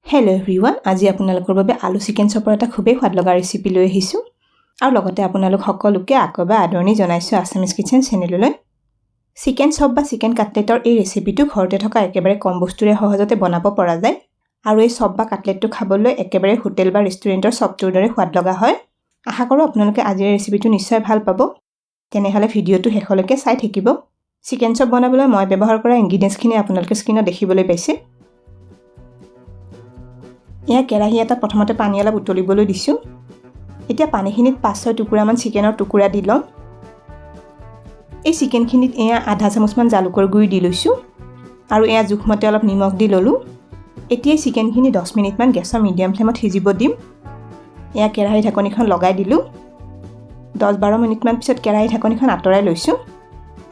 Hello' everyone, আজি আপোনালোকৰ বাবে আলু চিকেন চপৰ এটা খুবেই সোৱাদ লগা ৰেচিপি লৈ আহিছোঁ আৰু লগতে আপোনালোক সকলোকে আকৌ এবাৰ আদৰণি জনাইছোঁ আছামিজ কিচেন চেনেললৈ। চিকেন চপ বা চিকেন কাটলেটৰ এই ৰেচিপিটো ঘৰতে থকা একেবাৰে কম বস্তুৰে সহজতে বনাব পৰা যায় আৰু এই চপ বা কাটলেটটো খাবলৈ একেবাৰে হোটেল বা ৰেষ্টুৰেণ্টৰ চপটোৰ দৰে সোৱাদ লগা হয়। আশা কৰোঁ আপোনালোকে আজিৰ ৰেচিপিটো নিশ্চয় ভাল পাব। তেনেহ'লে ভিডিঅ'টো শেষলৈকে চাই থাকিব। চিকেন চপ বনাবলৈ মই ব্যৱহাৰ কৰা ইনগ্ৰিডিয়েণ্টছখিনি আপোনালোকে স্ক্ৰীনত দেখিবলৈ পাইছে। এয়া কেৰাহী এটাত প্ৰথমতে পানী অলপ উতলিবলৈ দিছোঁ। এতিয়া পানীখিনিত 5-6 টুকুৰামান চিকেনৰ টুকুৰা দি ল'ম। এই চিকেনখিনিত এয়া আধা চামুচমান জালুকৰ গুড়ি দি লৈছোঁ আৰু এয়া জোখমতে অলপ নিমখ দি ল'লোঁ। এতিয়া এই চিকেনখিনি 10 মিনিটমান গেছৰ মিডিয়াম ফ্লেমত সিজিব দিম। এয়া কেৰাহী ঢাকনিখন লগাই দিলোঁ। 10-12 মিনিটমান পিছত কেৰাহী ঢাকনিখন আঁতৰাই লৈছোঁ।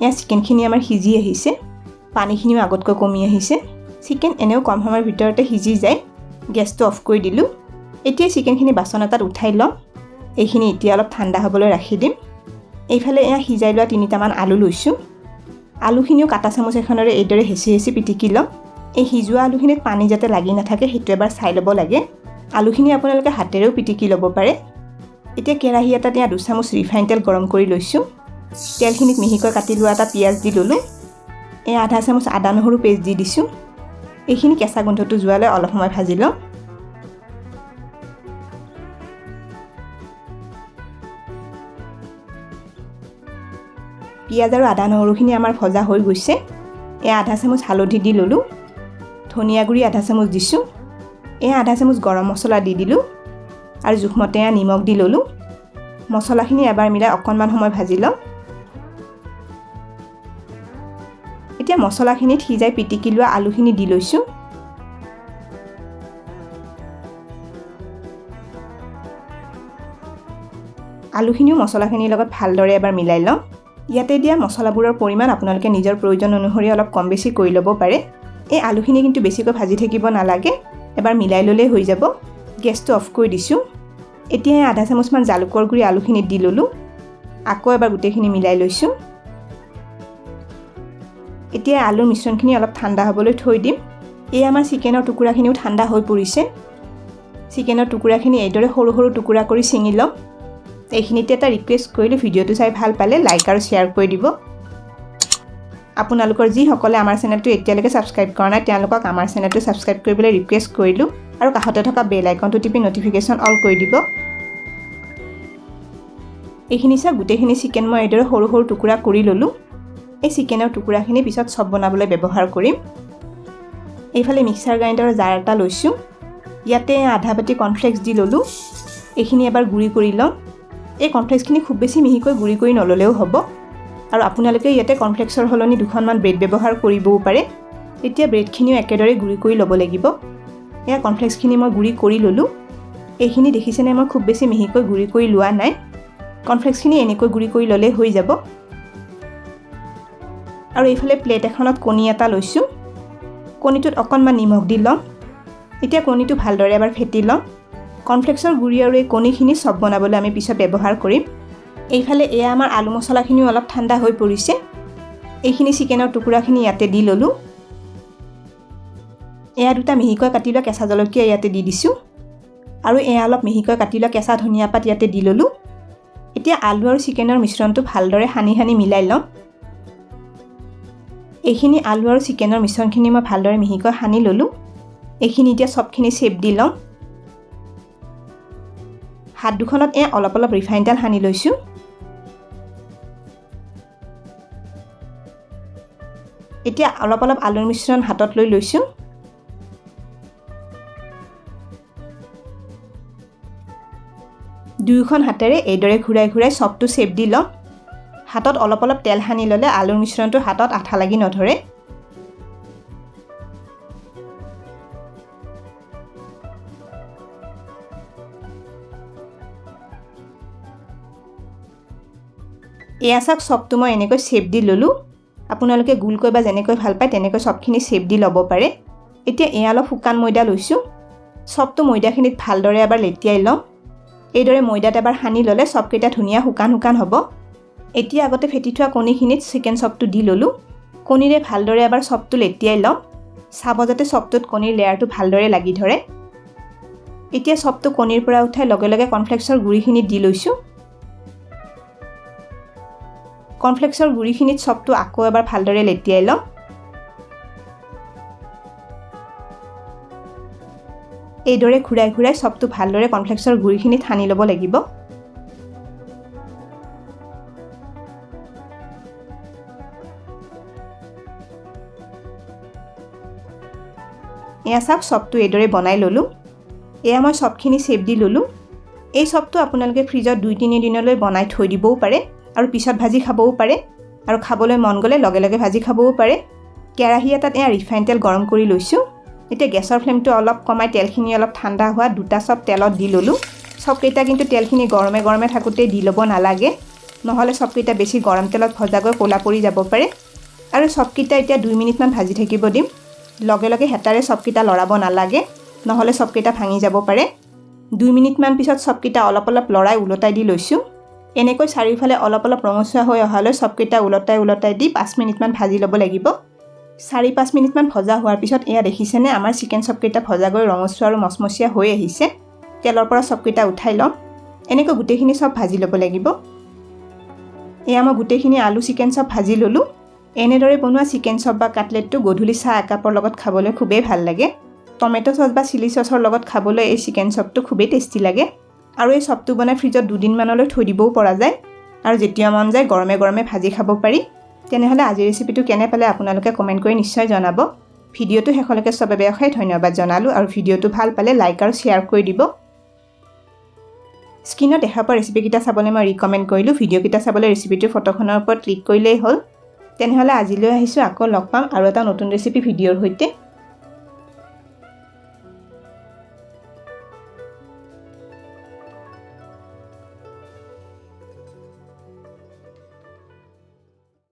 এয়া চিকেনখিনি আমাৰ সিজি আহিছে, পানীখিনিও আগতকৈ কমি আহিছে। চিকেন এনেও কম সময়ৰ ভিতৰতে সিজি যায়। গেছটো অফ কৰি দিলোঁ। এতিয়া চিকেনখিনি বাচন এটাত উঠাই ল'ম। এইখিনি এতিয়া অলপ ঠাণ্ডা হ'বলৈ ৰাখি দিম। এইফালে এয়া সিজাই লোৱা 3টামান আলু লৈছোঁ। আলুখিনিও কাটা চামুচ এখনেৰে এইদৰে হেঁচি হেঁচি পিটিকি ল'ম। এই সিজোৱা আলুখিনিত পানী যাতে লাগি নাথাকে সেইটো এবাৰ চাই ল'ব লাগে। আলুখিনি আপোনালোকে হাতেৰেও পিটিকি ল'ব পাৰে। এতিয়া কেৰাহী এটাত এয়া 2 চামুচ ৰিফাইন তেল গৰম কৰি লৈছোঁ। তেলখিনিত মিহিকৈ কাটি লোৱা এটা পিঁয়াজ দি ল'লোঁ। এয়া আধা চামুচ আদা নহৰু পেষ্ট দি দিছোঁ। এইখিনি কেঁচা গোন্ধটো যোৱালৈ অলপ সময় ভাজি ল'ম। পিঁয়াজ আৰু আদা নহৰুখিনি আমাৰ ভজা হৈ গৈছে। এয়া আধা চামুচ হালধি দি ল'লোঁ। ধনিয়া গুড়ি আধা চামুচ দিছোঁ। এয়া আধা চামুচ গৰম মছলা দি দিলোঁ আৰু জোখমতে এয়া নিমখ দি ল'লোঁ। মছলাখিনি এবাৰ মিলাই অকণমান সময় ভাজি ল'ম। এতিয়া মছলাখিনিত সিজাই পিটিকি লোৱা আলুখিনি দি লৈছোঁ। আলুখিনিও মছলাখিনিৰ লগত ভালদৰে এবাৰ মিলাই ল'ম। ইয়াতে দিয়া মছলাবোৰৰ পৰিমাণ আপোনালোকে নিজৰ প্ৰয়োজন অনুসৰি অলপ কম বেছি কৰি ল'ব পাৰে। এই আলুখিনি কিন্তু বেছিকৈ ভাজি থাকিব নালাগে, এবাৰ মিলাই ল'লেই হৈ যাব। গেছটো অফ কৰি দিছোঁ। এতিয়া আধা চামুচমান জালুকৰ গুড়ি আলুখিনিত দি ল'লোঁ। আকৌ এবাৰ গোটেইখিনি মিলাই লৈছোঁ। এতিয়া আলুৰ মিশ্ৰণখিনি অলপ ঠাণ্ডা হ'বলৈ থৈ দিম। এই আমাৰ চিকেনৰ টুকুৰাখিনিও ঠাণ্ডা হৈ পৰিছে। চিকেনৰ টুকুৰাখিনি এইদৰে সৰু সৰু টুকুৰা কৰি ছিঙি ল'ম। এইখিনিতে এটা ৰিকুৱেষ্ট কৰিলোঁ, ভিডিঅ'টো চাই ভাল পালে লাইক আৰু শ্বেয়াৰ কৰি দিব। আপোনালোকৰ যিসকলে আমাৰ চেনেলটো এতিয়ালৈকে ছাবস্ক্ৰাইব কৰা নাই তেওঁলোকক আমাৰ চেনেলটো ছাবস্ক্ৰাইব কৰিবলৈ ৰিকুৱেষ্ট কৰিলোঁ আৰু কাষতে থকা বেল আইকনটো টিপি ন'টিফিকেশ্যন অল কৰি দিব। এইখিনি চাওক, গোটেইখিনি চিকেন মই এইদৰে সৰু সৰু টুকুৰা কৰি ল'লোঁ। এই চিকেনৰ টুকুৰাখিনি পিছত চপ বনাবলৈ ব্যৱহাৰ কৰিম। এইফালে মিক্সাৰ গ্ৰাইণ্ডাৰৰ জাৰ এটা লৈছোঁ। ইয়াতে আধা বাটি কৰ্ণফ্লেক্স দি ল'লোঁ। এইখিনি এবাৰ গুড়ি কৰি ল'ম। এই কৰ্ণফ্লেক্সখিনি খুব বেছি মিহিকৈ গুড়ি কৰি নল'লেও হ'ব আৰু আপোনালোকে ইয়াতে কৰ্ণফ্লেক্সৰ সলনি 2খনমান ব্ৰেড ব্যৱহাৰ কৰিবও পাৰে। এতিয়া ব্ৰেডখিনিও একেদৰে গুড়ি কৰি ল'ব লাগিব। এয়া কৰ্ণফ্লেক্সখিনি মই গুড়ি কৰি ল'লোঁ। এইখিনি দেখিছেনে, মই খুব বেছি মিহিকৈ গুড়ি কৰি লোৱা নাই। কৰ্ণফ্লেক্সখিনি এনেকৈ গুড়ি কৰি ল'লেই হৈ যাব। আৰু এইফালে প্লেট এখনত কণী এটা লৈছোঁ। কণীটোত অকণমান নিমখ দি ল'ম। এতিয়া কণীটো ভালদৰে এবাৰ ফেটি ল'ম। কৰ্ণফ্লেক্সৰ গুড়ি আৰু এই কণীখিনি চপ বনাবলৈ আমি পিছত ব্যৱহাৰ কৰিম। এইফালে এয়া আমাৰ আলু মছলাখিনিও অলপ ঠাণ্ডা হৈ পৰিছে। এইখিনি চিকেনৰ টুকুৰাখিনি ইয়াতে দি ল'লোঁ। এয়া 2টা মিহিকৈ কাটি লোৱা কেঁচা জলকীয়া ইয়াতে দি দিছোঁ আৰু এয়া অলপ মিহিকৈ কাটি লোৱা কেঁচা ধনিয়া পাত ইয়াতে দি ল'লোঁ। এতিয়া আলু আৰু চিকেনৰ মিশ্ৰণটো ভালদৰে সানি সানি মিলাই ল'ম। এইখিনি আলু আৰু চিকেনৰ মিশ্ৰণখিনি মই ভালদৰে মিহিকৈ সানি ল'লোঁ। এইখিনি এতিয়া চবখিনি শ্বেপ দি ল'ম। হাত দুখনত এয়া অলপ অলপ ৰিফাইন তেল সানি লৈছোঁ। এতিয়া অলপ অলপ আলুৰ মিশ্ৰণ হাতত লৈ লৈছোঁ। দুয়োখন হাতেৰে এইদৰে ঘূৰাই ঘূৰাই চপটো শ্বেপ দি ল'ম। হাতত অলপ অলপ তেল সানি ল'লে আলুৰ মিশ্ৰণটো হাতত আঠা লাগি নধৰে। এয়া চাওক, চপটো মই এনেকৈ শ্বেপ দি ল'লোঁ। আপোনালোকে গোলকৈ বা যেনেকৈ ভাল পায় তেনেকৈ চবখিনি শ্বেপ দি ল'ব পাৰে। এতিয়া এয়া অলপ শুকান ময়দা লৈছোঁ। চপটো ময়দাখিনিত ভালদৰে এবাৰ লেটিয়াই ল'ম। এইদৰে ময়দাত এবাৰ সানি ল'লে চপকেইটা ধুনীয়া শুকান শুকান হ'ব। এতিয়া আগতে ফেটি থোৱা কণীখিনিত চিকেন চপটো দি ল'লোঁ। কণীৰে ভালদৰে এবাৰ চপটো লেটিয়াই ল'ম। চাব যাতে চপটোত কণীৰ লেয়াৰটো ভালদৰে লাগি ধৰে। এতিয়া চবটো কণীৰ পৰা উঠাই লগে লগে কৰ্ণফ্লেক্সৰ গুড়িখিনিত দি লৈছোঁ। কৰ্ণফ্লেক্সৰ গুড়িখিনিত চবটো আকৌ এবাৰ ভালদৰে লেটিয়াই লওঁ। এইদৰে ঘূৰাই ঘূৰাই চবটো ভালদৰে কৰ্ণফ্লেক্সৰ গুড়িখিনিত সানি ল'ব লাগিব। এয়া চাওক চবটো এইদৰে বনাই ল'লোঁ। এয়া মই চবখিনি চেপ দি ল'লোঁ। এই চবটো আপোনালোকে ফ্ৰিজত 2-3 দিনলৈ বনাই থৈ দিবও পাৰে আৰু পিছত ভাজি খাবও পাৰে আৰু খাবলৈ মন গ'লে লগে লগে ভাজি খাবও পাৰে। কেৰাহী এটাত এয়া ৰিফাইন তেল গৰম কৰি লৈছোঁ। এতিয়া গেছৰ ফ্লেমটো অলপ কমাই তেলখিনি অলপ ঠাণ্ডা হোৱা 2টা চব তেলত দি ল'লোঁ। চবকেইটা কিন্তু তেলখিনি গৰমে গৰমে থাকোঁতেই দি ল'ব নালাগে, নহ'লে চবকেইটা বেছি গৰম তেলত ভজাগৈ ক'লা পৰি যাব পাৰে। আৰু চবকেইটা এতিয়া 2 মিনিটমান ভাজি থাকিব দিম। লগে লগে হেতাৰে চবকেইটা লৰাব নালাগে, নহ'লে চবকেইটা ভাঙি যাব পাৰে। 2 মিনিটমান পিছত চবকেইটা অলপ অলপ লৰাই ওলটাই দি লৈছোঁ। এনেকৈ চাৰিওফালে অলপ অলপ ৰঙচুৱা হৈ অহালৈ চবকেইটা ওলটাই দি 5 মিনিটমান ভাজি ল'ব লাগিব। 4-5 মিনিটমান ভজা হোৱাৰ পিছত এয়া দেখিছেনে আমাৰ চিকেন চবকেইটা ভজাগৈ ৰঙচুৱা আৰু মচমচীয়া হৈ আহিছে। তেলৰ পৰা চবকেইটা উঠাই ল'ম। এনেকৈ গোটেইখিনি চব ভাজি ল'ব লাগিব। এয়া মই গোটেইখিনি আলু চিকেন চব ভাজি ল'লোঁ। এনেদৰে বনোৱা চিকেন চপ বা কাটলেটটো গধূলি চাহ একাপৰ লগত খাবলৈ খুবেই ভাল লাগে। টমেটো চচ বা চিলি চচৰ লগত খাবলৈ এই চিকেন চপটো খুবেই টেষ্টি লাগে। আৰু এই চপটো বনাই ফ্ৰিজত 2 দিনমানলৈ থৈ দিবও পৰা যায় আৰু যেতিয়া মন যায় গৰমে গৰমে ভাজি খাব পাৰি। তেনেহ'লে আজিৰ ৰেচিপিটো কেনে পালে আপোনালোকে কমেণ্ট কৰি নিশ্চয় জনাব। ভিডিঅ'টো শেষলৈকে চাবৰ বাবে অশেষ ধন্যবাদ জনালোঁ আৰু ভিডিঅ'টো ভাল পালে লাইক আৰু শ্বেয়াৰ কৰি দিব। স্ক্ৰীনত দেখা পোৱা ৰেচিপিকেইটা চাবলৈ মই ৰিকমেণ্ড কৰিলোঁ। ভিডিঅ'কেইটা চাবলৈ ৰেচিপিটোৰ ফটোখনৰ ওপৰত ক্লিক কৰিলেই হ'ল। তেনেহ'লে আজিলৈ আহিছোঁ, আকৌ লগ পাম আৰু এটা নতুন ৰেচিপি ভিডিঅ'ৰ সৈতে।